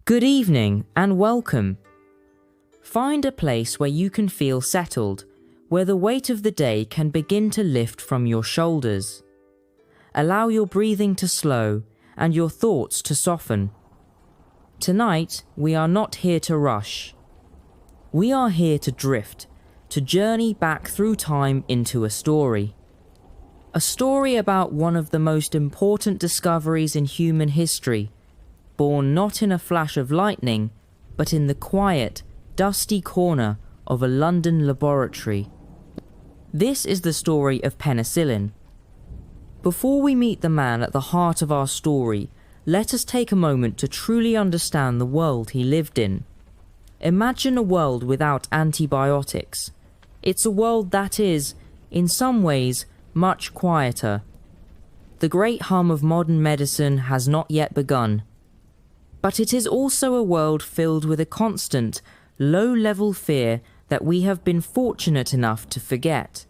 Good evening and welcome. Find a place where you can feel settled, where the weight of the day can begin to lift from your shoulders. Allow your breathing to slow and your thoughts to soften. Tonight, we are not here to rush. We are here to drift, to journey back through time into a story. A story about one of the most important discoveries in human history, born not in a flash of lightning, but in the quiet, dusty corner of a London laboratory. This is the story of penicillin. Before we meet the man at the heart of our story, let us take a moment to truly understand the world he lived in. Imagine a world without antibiotics. It's a world that is, in some ways, much quieter. The great hum of modern medicine has not yet begun. But it is also a world filled with a constant, low-level fear that we have been fortunate enough to forget.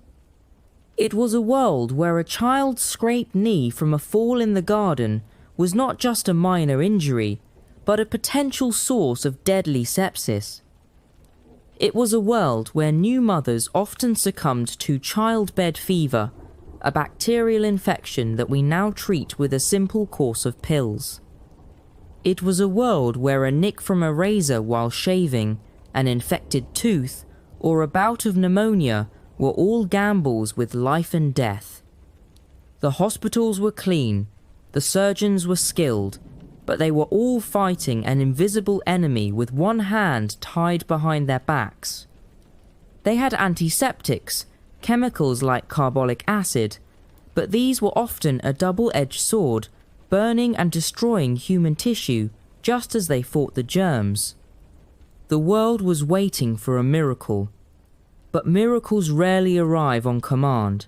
It was a world where a child's scraped knee from a fall in the garden was not just a minor injury, but a potential source of deadly sepsis. It was a world where new mothers often succumbed to childbed fever, a bacterial infection that we now treat with a simple course of pills. It was a world where a nick from a razor while shaving, an infected tooth, or a bout of pneumonia were all gambles with life and death. The hospitals were clean, the surgeons were skilled, but they were all fighting an invisible enemy with one hand tied behind their backs. They had antiseptics, chemicals like carbolic acid, but these were often a double-edged sword, burning and destroying human tissue just as they fought the germs. The world was waiting for a miracle, but miracles rarely arrive on command.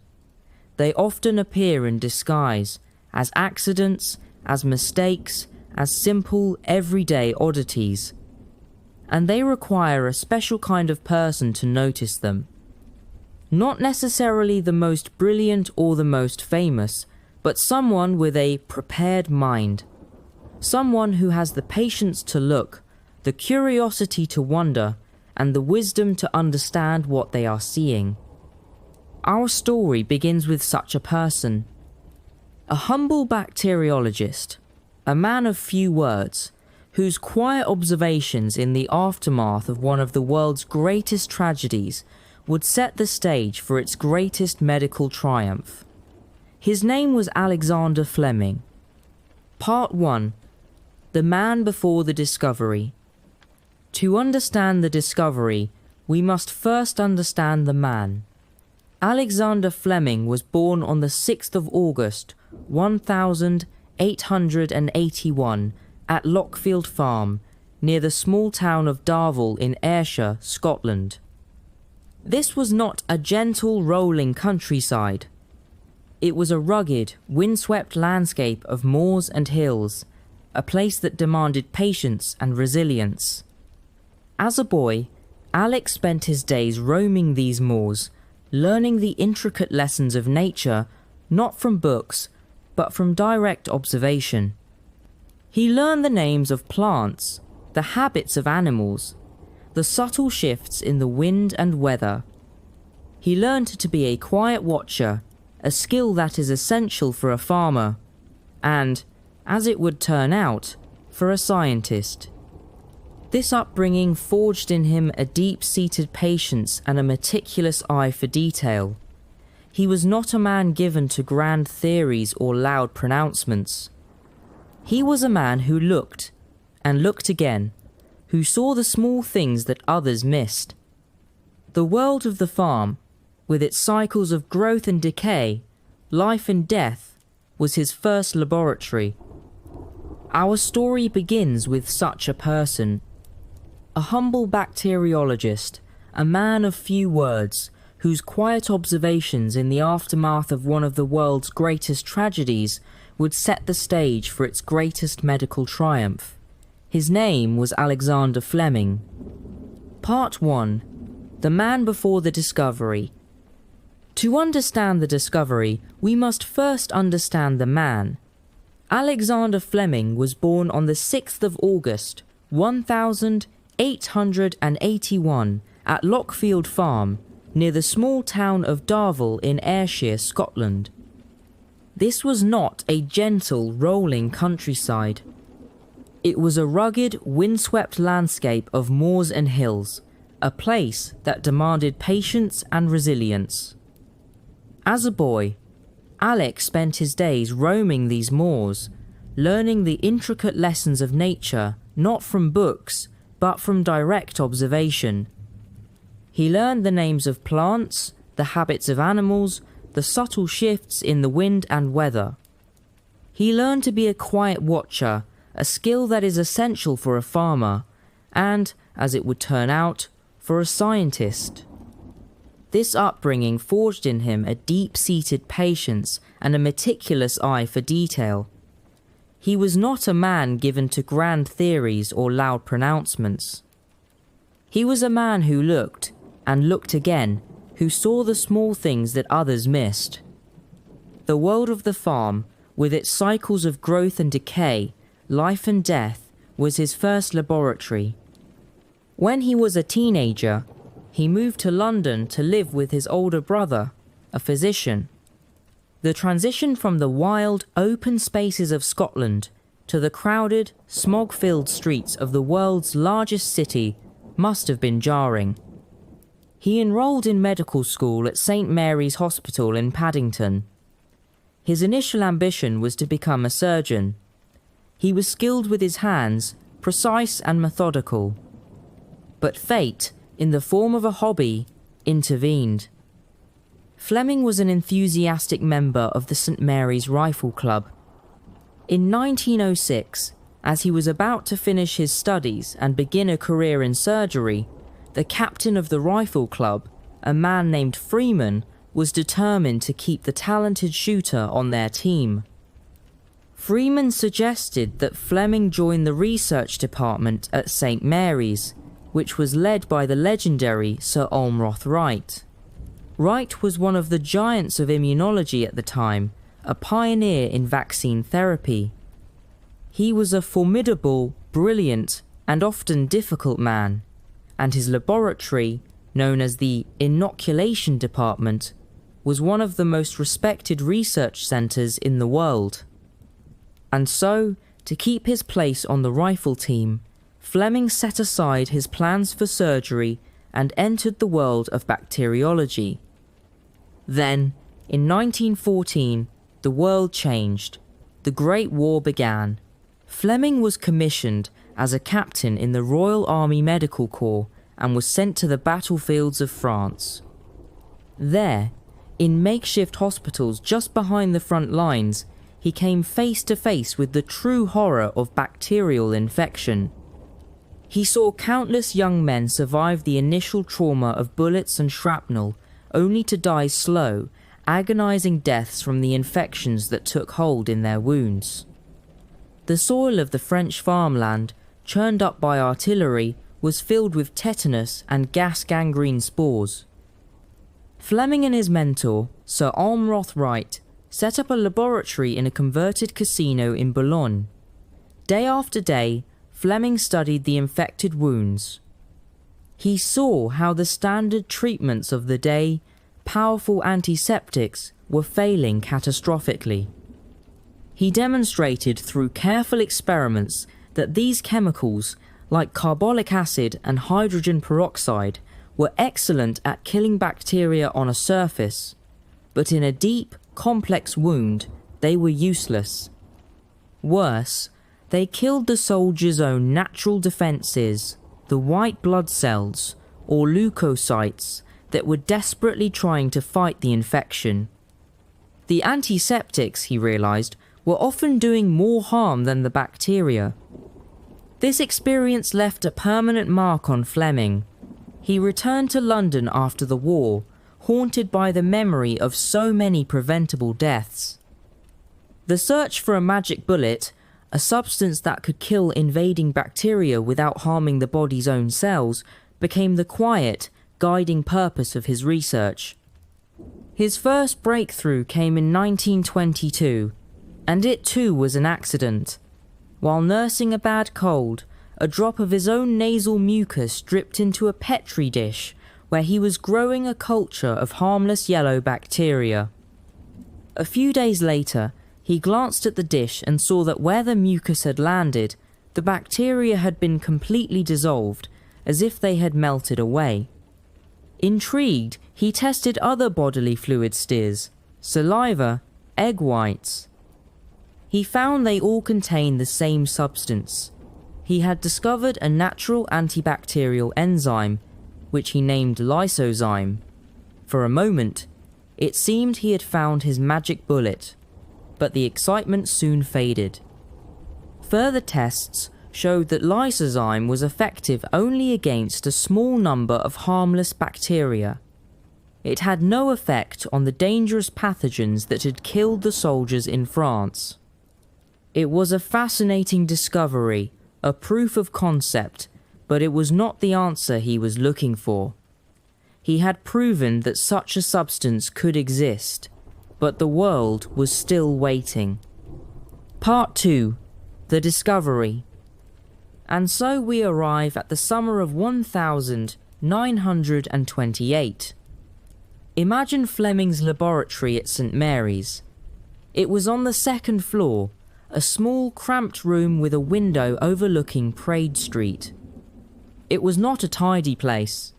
They often appear in disguise, as accidents, as mistakes, as simple, everyday oddities. And they require a special kind of person to notice them. Not necessarily the most brilliant or the most famous, but someone with a prepared mind. Someone who has the patience to look, the curiosity to wonder, and the wisdom to understand what they are seeing. Our story begins with such a person. A humble bacteriologist, a man of few words, whose quiet observations in the aftermath of one of the world's greatest tragedies would set the stage for its greatest medical triumph. His name was Alexander Fleming. Part 1. The Man Before the Discovery. To understand the discovery, we must first understand the man. Alexander Fleming was born on the 6th of August, 1881, at Lockfield Farm, near the small town of Darvel in Ayrshire, Scotland. This was not a gentle, rolling countryside. It was a rugged, windswept landscape of moors and hills, a place that demanded patience and resilience. As a boy, Alex spent his days roaming these moors, learning the intricate lessons of nature, not from books, but from direct observation. He learned the names of plants, the habits of animals, the subtle shifts in the wind and weather. He learned to be a quiet watcher, a skill that is essential for a farmer, and, as it would turn out, for a scientist. This upbringing forged in him a deep-seated patience and a meticulous eye for detail. He was not a man given to grand theories or loud pronouncements. He was a man who looked, and looked again, who saw the small things that others missed. The world of the farm, with its cycles of growth and decay, life and death, was his first laboratory. Our story begins with such a person. A humble bacteriologist, a man of few words, whose quiet observations in the aftermath of one of the world's greatest tragedies would set the stage for its greatest medical triumph. His name was Alexander Fleming. Part 1. The Man Before the Discovery. To understand the discovery, we must first understand the man. Alexander Fleming was born on the 6th of August, 1881 at Lockfield Farm, near the small town of Darvel in Ayrshire, Scotland. This was not a gentle, rolling countryside. It was a rugged, windswept landscape of moors and hills, a place that demanded patience and resilience. As a boy, Alex spent his days roaming these moors, learning the intricate lessons of nature not from books, but from direct observation. He learned the names of plants, the habits of animals, the subtle shifts in the wind and weather. He learned to be a quiet watcher, a skill that is essential for a farmer, and, as it would turn out, for a scientist. This upbringing forged in him a deep-seated patience and a meticulous eye for detail. He was not a man given to grand theories or loud pronouncements. He was a man who looked, and looked again, who saw the small things that others missed. The world of the farm, with its cycles of growth and decay, life and death, was his first laboratory. When he was a teenager, he moved to London to live with his older brother, a physician. The transition from the wild, open spaces of Scotland to the crowded, smog-filled streets of the world's largest city must have been jarring. He enrolled in medical school at St. Mary's Hospital in Paddington. His initial ambition was to become a surgeon. He was skilled with his hands, precise and methodical. But fate, in the form of a hobby, intervened. Fleming was an enthusiastic member of the St. Mary's Rifle Club. In 1906, as he was about to finish his studies and begin a career in surgery, the captain of the Rifle Club, a man named Freeman, was determined to keep the talented shooter on their team. Freeman suggested that Fleming join the research department at St. Mary's, which was led by the legendary Sir Almroth Wright. Wright was one of the giants of immunology at the time, a pioneer in vaccine therapy. He was a formidable, brilliant, and often difficult man, and his laboratory, known as the Inoculation Department, was one of the most respected research centres in the world. And so, to keep his place on the rifle team, Fleming set aside his plans for surgery and entered the world of bacteriology. Then, in 1914, the world changed. The Great War began. Fleming was commissioned as a captain in the Royal Army Medical Corps and was sent to the battlefields of France. There, in makeshift hospitals just behind the front lines, he came face to face with the true horror of bacterial infection. He saw countless young men survive the initial trauma of bullets and shrapnel, only to die slow, agonizing deaths from the infections that took hold in their wounds. The soil of the French farmland, churned up by artillery, was filled with tetanus and gas gangrene spores. Fleming and his mentor, Sir Almroth Wright, set up a laboratory in a converted casino in Boulogne. Day after day, Fleming studied the infected wounds. He saw how the standard treatments of the day, powerful antiseptics, were failing catastrophically. He demonstrated through careful experiments that these chemicals, like carbolic acid and hydrogen peroxide, were excellent at killing bacteria on a surface, but in a deep, complex wound, they were useless. Worse, they killed the soldier's own natural defences, the white blood cells, or leukocytes, that were desperately trying to fight the infection. The antiseptics, he realised, were often doing more harm than the bacteria. This experience left a permanent mark on Fleming. He returned to London after the war, haunted by the memory of so many preventable deaths. The search for a magic bullet, a substance that could kill invading bacteria without harming the body's own cells, became the quiet, guiding purpose of his research. His first breakthrough came in 1922, and it too was an accident. While nursing a bad cold, a drop of his own nasal mucus dripped into a petri dish where he was growing a culture of harmless yellow bacteria. A few days later, he glanced at the dish and saw that where the mucus had landed, the bacteria had been completely dissolved, as if they had melted away. Intrigued, he tested other bodily fluid steers, saliva, egg whites. He found they all contained the same substance. He had discovered a natural antibacterial enzyme, which he named lysozyme. For a moment, it seemed he had found his magic bullet, but the excitement soon faded. Further tests showed that lysozyme was effective only against a small number of harmless bacteria. It had no effect on the dangerous pathogens that had killed the soldiers in France. It was a fascinating discovery, a proof of concept, but it was not the answer he was looking for. He had proven that such a substance could exist, but the world was still waiting. Part 2. The Discovery. And so we arrive at the summer of 1928. Imagine Fleming's laboratory at St. Mary's. It was on the second floor, a small cramped room with a window overlooking Praed Street. It was not a tidy place.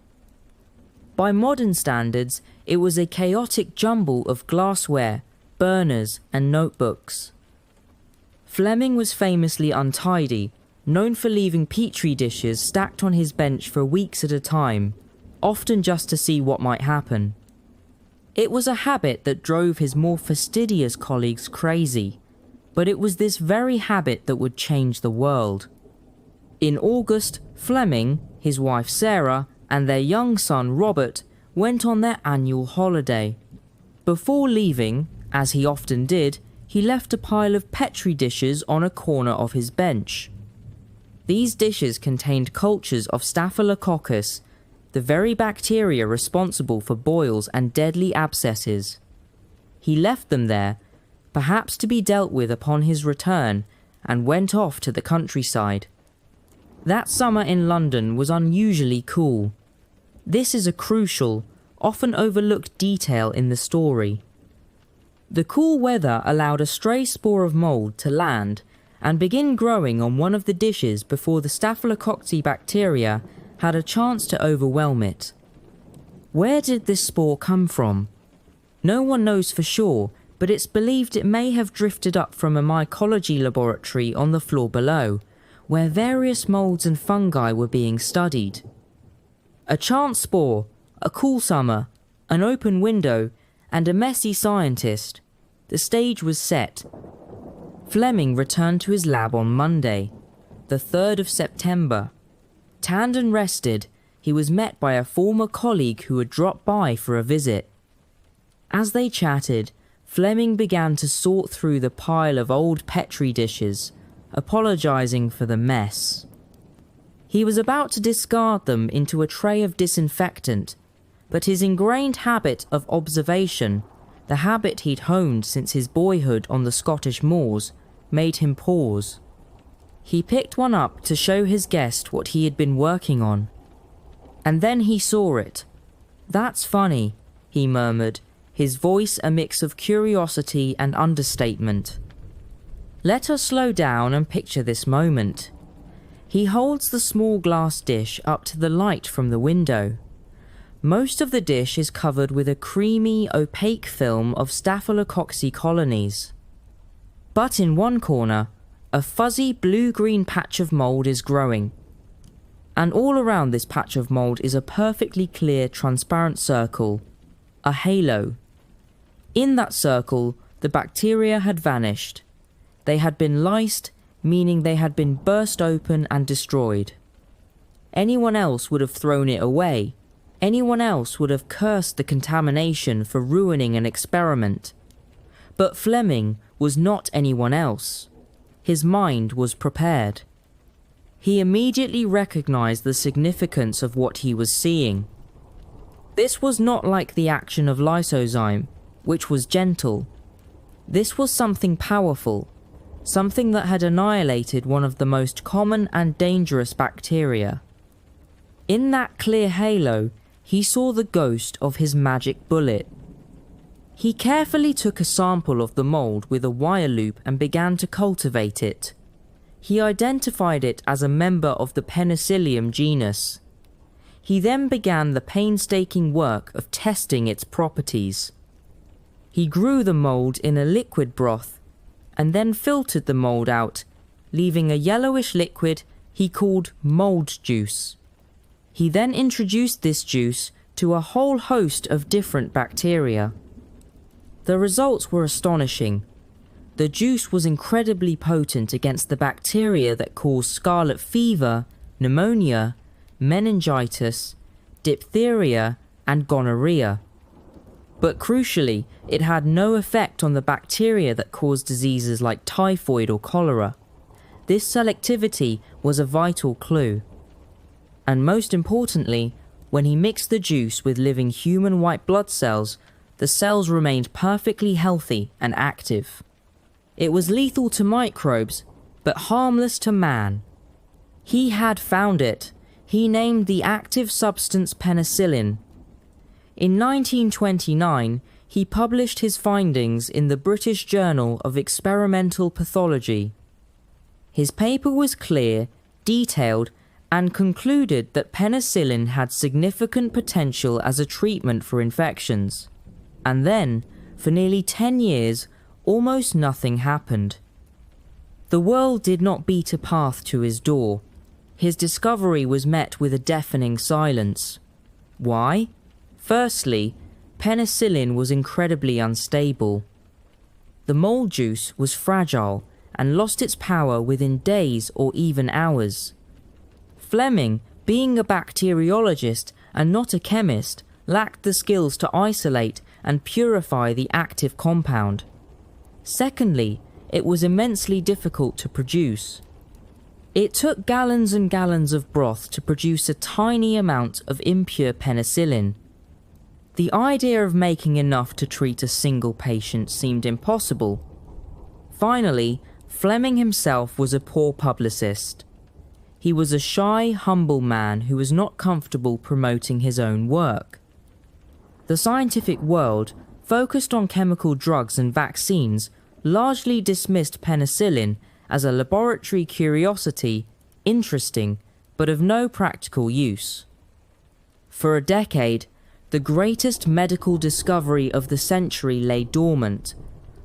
By modern standards, it was a chaotic jumble of glassware, burners, and notebooks. Fleming was famously untidy, known for leaving petri dishes stacked on his bench for weeks at a time, often just to see what might happen. It was a habit that drove his more fastidious colleagues crazy, but it was this very habit that would change the world. In August, Fleming, his wife Sarah, and their young son Robert went on their annual holiday. Before leaving, as he often did, he left a pile of petri dishes on a corner of his bench. These dishes contained cultures of Staphylococcus, the very bacteria responsible for boils and deadly abscesses. He left them there, perhaps to be dealt with upon his return, and went off to the countryside. That summer in London was unusually cool. This is a crucial, often overlooked detail in the story. The cool weather allowed a stray spore of mould to land and begin growing on one of the dishes before the Staphylococcus bacteria had a chance to overwhelm it. Where did this spore come from? No one knows for sure, but it's believed it may have drifted up from a mycology laboratory on the floor below, where various moulds and fungi were being studied. A chance spore, a cool summer, an open window, and a messy scientist. The stage was set. Fleming returned to his lab on Monday, the 3rd of September. Tanned and rested, he was met by a former colleague who had dropped by for a visit. As they chatted, Fleming began to sort through the pile of old petri dishes, apologizing for the mess. He was about to discard them into a tray of disinfectant, but his ingrained habit of observation, the habit he'd honed since his boyhood on the Scottish moors, made him pause. He picked one up to show his guest what he had been working on. And then he saw it. "That's funny," he murmured, his voice a mix of curiosity and understatement. Let us slow down and picture this moment. He holds the small glass dish up to the light from the window. Most of the dish is covered with a creamy, opaque film of Staphylococcus colonies. But in one corner, a fuzzy blue-green patch of mould is growing. And all around this patch of mould is a perfectly clear, transparent circle, a halo. In that circle, the bacteria had vanished. They had been lysed, meaning they had been burst open and destroyed. Anyone else would have thrown it away. Anyone else would have cursed the contamination for ruining an experiment. But Fleming was not anyone else. His mind was prepared. He immediately recognized the significance of what he was seeing. This was not like the action of lysozyme, which was gentle. This was something powerful, something that had annihilated one of the most common and dangerous bacteria. In that clear halo, he saw the ghost of his magic bullet. He carefully took a sample of the mold with a wire loop and began to cultivate it. He identified it as a member of the Penecillin genus. He then began the painstaking work of testing its properties. He grew the mold in a liquid broth and then filtered the mold out, leaving a yellowish liquid he called mold juice. He then introduced this juice to a whole host of different bacteria. The results were astonishing. The juice was incredibly potent against the bacteria that cause scarlet fever, pneumonia, meningitis, diphtheria, and gonorrhea. But crucially, it had no effect on the bacteria that cause diseases like typhoid or cholera. This selectivity was a vital clue. And most importantly, when he mixed the juice with living human white blood cells, the cells remained perfectly healthy and active. It was lethal to microbes, but harmless to man. He had found it. He named the active substance penicillin. In 1929, he published his findings in the British Journal of Experimental Pathology. His paper was clear, detailed, and concluded that penicillin had significant potential as a treatment for infections. And then, for nearly 10 years, almost nothing happened. The world did not beat a path to his door. His discovery was met with a deafening silence. Why? Firstly, penicillin was incredibly unstable. The mold juice was fragile and lost its power within days or even hours. Fleming, being a bacteriologist and not a chemist, lacked the skills to isolate and purify the active compound. Secondly, it was immensely difficult to produce. It took gallons and gallons of broth to produce a tiny amount of impure penicillin. The idea of making enough to treat a single patient seemed impossible. Finally, Fleming himself was a poor publicist. He was a shy, humble man who was not comfortable promoting his own work. The scientific world, focused on chemical drugs and vaccines, largely dismissed penicillin as a laboratory curiosity, interesting, but of no practical use. For a decade, the greatest medical discovery of the century lay dormant,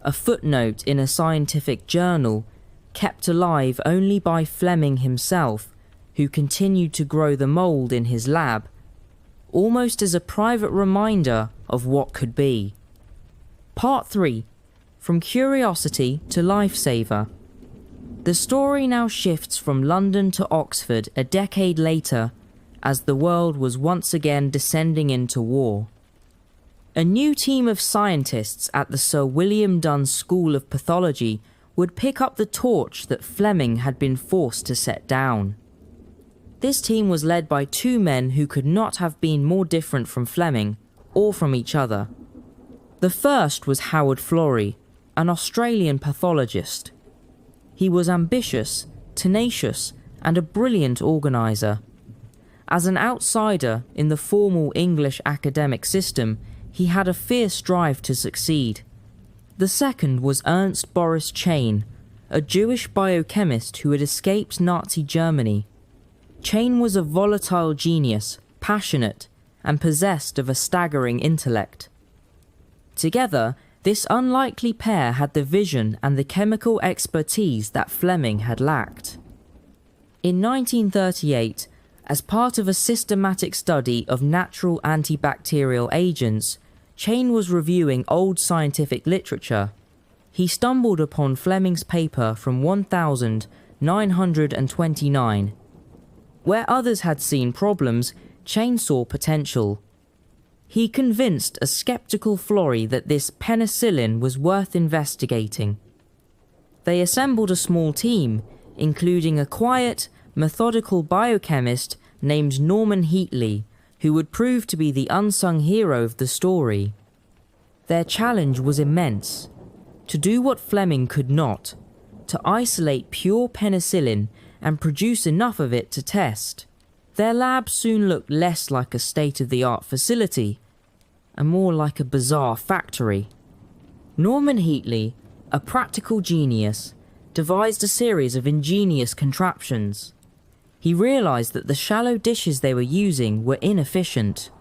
a footnote in a scientific journal, kept alive only by Fleming himself, who continued to grow the mold in his lab, almost as a private reminder of what could be. Part 3. From Curiosity to Lifesaver. The story now shifts from London to Oxford a decade later, as the world was once again descending into war. A new team of scientists at the Sir William Dunn School of Pathology would pick up the torch that Fleming had been forced to set down. This team was led by two men who could not have been more different from Fleming, or from each other. The first was Howard Florey, an Australian pathologist. He was ambitious, tenacious, and a brilliant organiser. As an outsider in the formal English academic system, he had a fierce drive to succeed. The second was Ernst Boris Chain, a Jewish biochemist who had escaped Nazi Germany. Chain was a volatile genius, passionate, and possessed of a staggering intellect. Together, this unlikely pair had the vision and the chemical expertise that Fleming had lacked. In 1938, as part of a systematic study of natural antibacterial agents, Chain was reviewing old scientific literature. He stumbled upon Fleming's paper from 1929. Where others had seen problems, Chain saw potential. He convinced a skeptical Florey that this penicillin was worth investigating. They assembled a small team, including a quiet, methodical biochemist named Norman Heatley, who would prove to be the unsung hero of the story. Their challenge was immense: to do what Fleming could not, to isolate pure penicillin and produce enough of it to test. Their lab soon looked less like a state-of-the-art facility and more like a bizarre factory. Norman Heatley, a practical genius, devised a series of ingenious contraptions. He realized that the shallow dishes they were using were inefficient.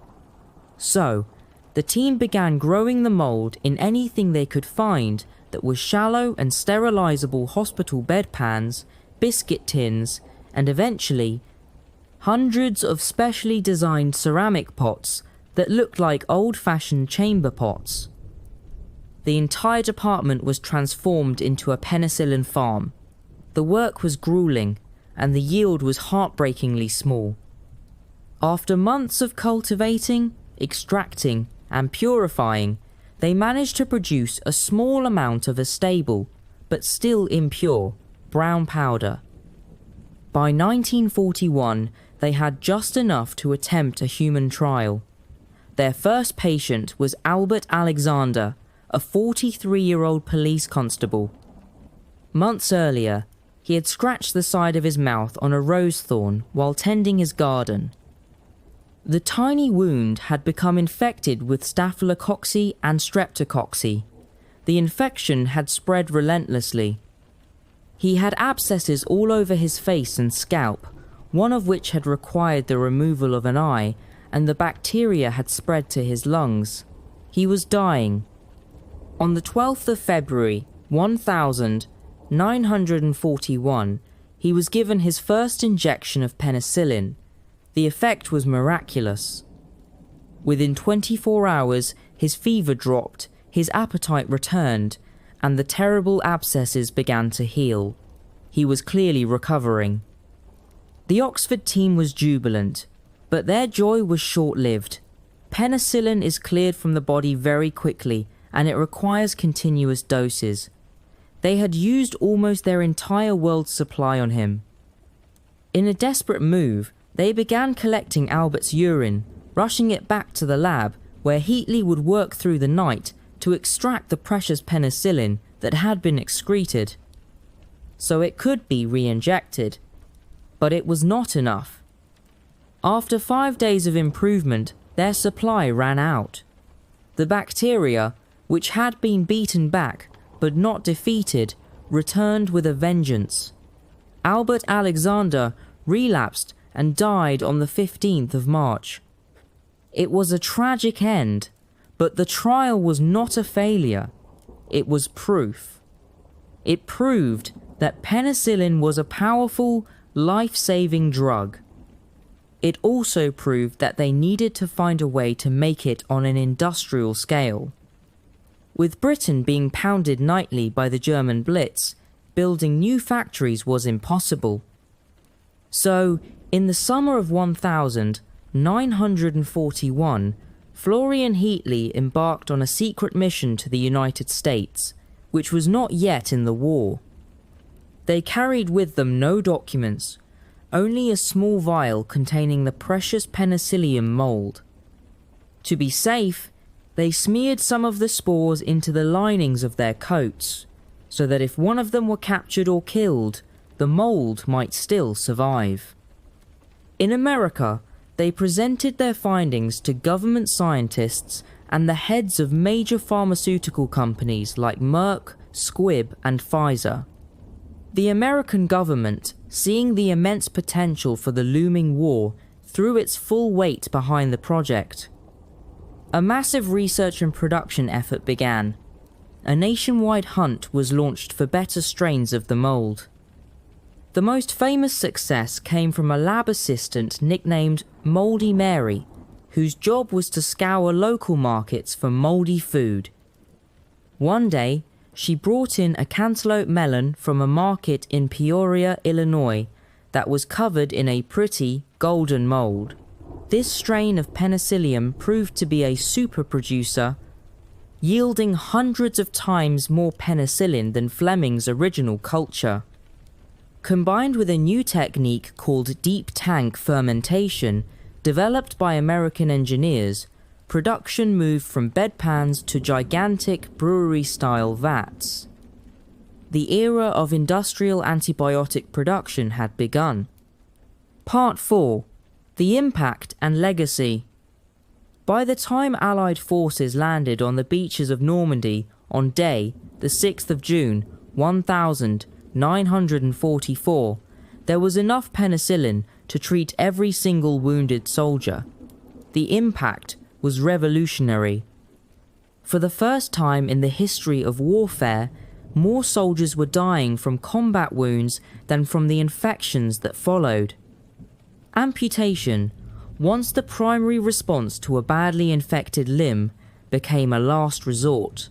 So, the team began growing the mold in anything they could find that was shallow and sterilizable hospital bedpans, biscuit tins, and eventually, hundreds of specially designed ceramic pots that looked like old-fashioned chamber pots. The entire department was transformed into a penicillin farm. The work was grueling, and the yield was heartbreakingly small. After months of cultivating, extracting, and purifying, they managed to produce a small amount of a stable, but still impure, brown powder. By 1941, they had just enough to attempt a human trial. Their first patient was Albert Alexander, a 43-year-old police constable. Months earlier, he had scratched the side of his mouth on a rose thorn while tending his garden. The tiny wound had become infected with staphylococcus and streptococcus. The infection had spread relentlessly. He had abscesses all over his face and scalp, one of which had required the removal of an eye, and the bacteria had spread to his lungs. He was dying. On the 12th of February, 1941, he was given his first injection of penicillin. The effect was miraculous. Within 24 hours, his fever dropped, his appetite returned, and the terrible abscesses began to heal. He was clearly recovering. The Oxford team was jubilant, but their joy was short-lived. Penicillin is cleared from the body very quickly, and it requires continuous doses. They had used almost their entire world's supply on him. In a desperate move, they began collecting Albert's urine, rushing it back to the lab, where Heatley would work through the night to extract the precious penicillin that had been excreted. So it could be re-injected. But it was not enough. After 5 days of improvement, their supply ran out. The bacteria, which had been beaten back but not defeated, returned with a vengeance. Albert Alexander relapsed and died on the 15th of March. It was a tragic end, but the trial was not a failure. It was proof. It proved that penicillin was a powerful, life-saving drug. It also proved that they needed to find a way to make it on an industrial scale. With Britain being pounded nightly by the German Blitz, building new factories was impossible. So, in the summer of 1941, Florian Heatley embarked on a secret mission to the United States, which was not yet in the war. They carried with them no documents, only a small vial containing the precious penicillium mold. To be safe, they smeared some of the spores into the linings of their coats, so that if one of them were captured or killed, the mold might still survive. In America, they presented their findings to government scientists and the heads of major pharmaceutical companies like Merck, Squibb, and Pfizer. The American government, seeing the immense potential for the looming war, threw its full weight behind the project. A massive research and production effort began. A nationwide hunt was launched for better strains of the mold. The most famous success came from a lab assistant nicknamed Moldy Mary, whose job was to scour local markets for moldy food. One day, she brought in a cantaloupe melon from a market in Peoria, Illinois, that was covered in a pretty, golden mold. This strain of penicillium proved to be a super producer, yielding hundreds of times more penicillin than Fleming's original culture. Combined with a new technique called deep tank fermentation, developed by American engineers, production moved from bedpans to gigantic brewery-style vats. the era of industrial antibiotic production had begun. Part 4. The Impact and Legacy. By the time Allied forces landed on the beaches of Normandy on day, the 6th of June, 1944, there was enough penicillin to treat every single wounded soldier. The impact was revolutionary. For the first time in the history of warfare, more soldiers were dying from combat wounds than from the infections that followed. Amputation, once the primary response to a badly infected limb, became a last resort.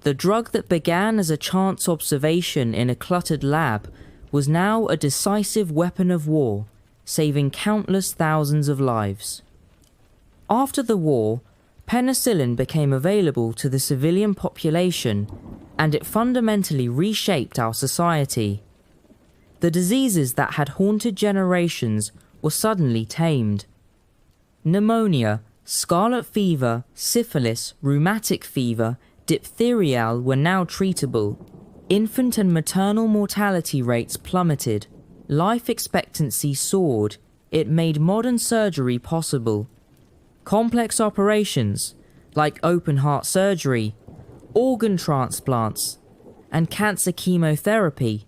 The drug that began as a chance observation in a cluttered lab was now a decisive weapon of war, saving countless thousands of lives. After the war, penicillin became available to the civilian population, and it fundamentally reshaped our society. The diseases that had haunted generations were suddenly tamed. Pneumonia, scarlet fever, syphilis, rheumatic fever, diphtheria were now treatable. Infant and maternal mortality rates plummeted. Life expectancy soared. It made modern surgery possible. Complex operations, like open heart surgery, organ transplants, and cancer chemotherapy,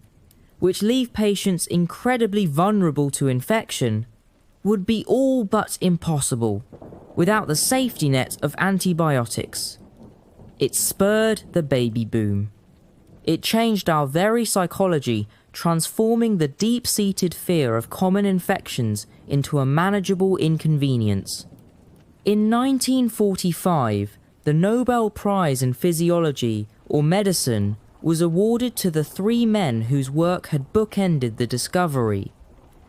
which leave patients incredibly vulnerable to infection, would be all but impossible without the safety net of antibiotics. It spurred the baby boom. It changed our very psychology, transforming the deep-seated fear of common infections into a manageable inconvenience. In 1945, the Nobel Prize in Physiology or Medicine was awarded to the three men whose work had bookended the discovery: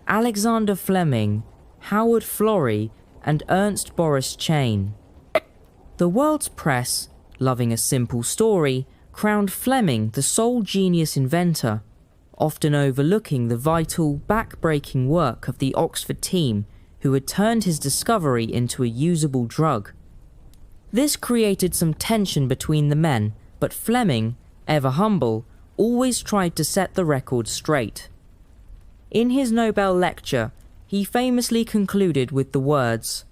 Alexander Fleming, Howard Florey, and Ernst Boris Chain. The world's press, loving a simple story, crowned Fleming the sole genius inventor, often overlooking the vital, back-breaking work of the Oxford team who had turned his discovery into a usable drug. This created some tension between the men, but Fleming, ever humble, always tried to set the record straight. In his Nobel lecture, he famously concluded with the words,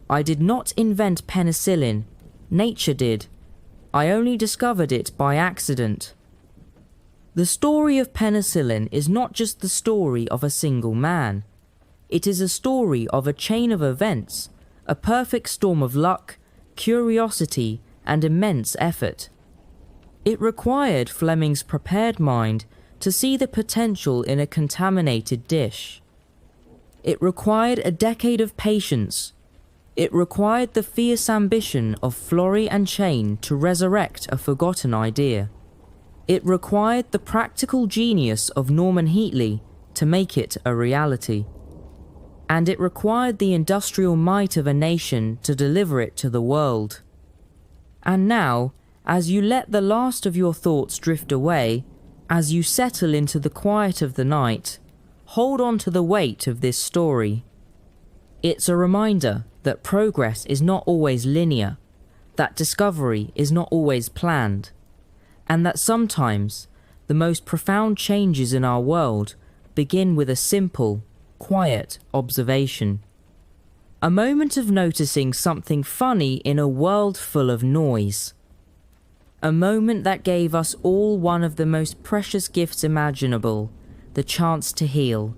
"I did not invent penicillin, nature did. I only discovered it by accident." The story of penicillin is not just the story of a single man. It is a story of a chain of events, a perfect storm of luck, curiosity, and immense effort. It required Fleming's prepared mind to see the potential in a contaminated dish. It required a decade of patience. It required the fierce ambition of Florey and Chain to resurrect a forgotten idea. It required the practical genius of Norman Heatley to make it a reality. And it required the industrial might of a nation to deliver it to the world. And now, as you let the last of your thoughts drift away, as you settle into the quiet of the night, hold on to the weight of this story. It's a reminder that progress is not always linear, that discovery is not always planned, and that sometimes the most profound changes in our world begin with a simple, quiet observation. A moment of noticing something funny in a world full of noise. A moment that gave us all one of the most precious gifts imaginable, the chance to heal.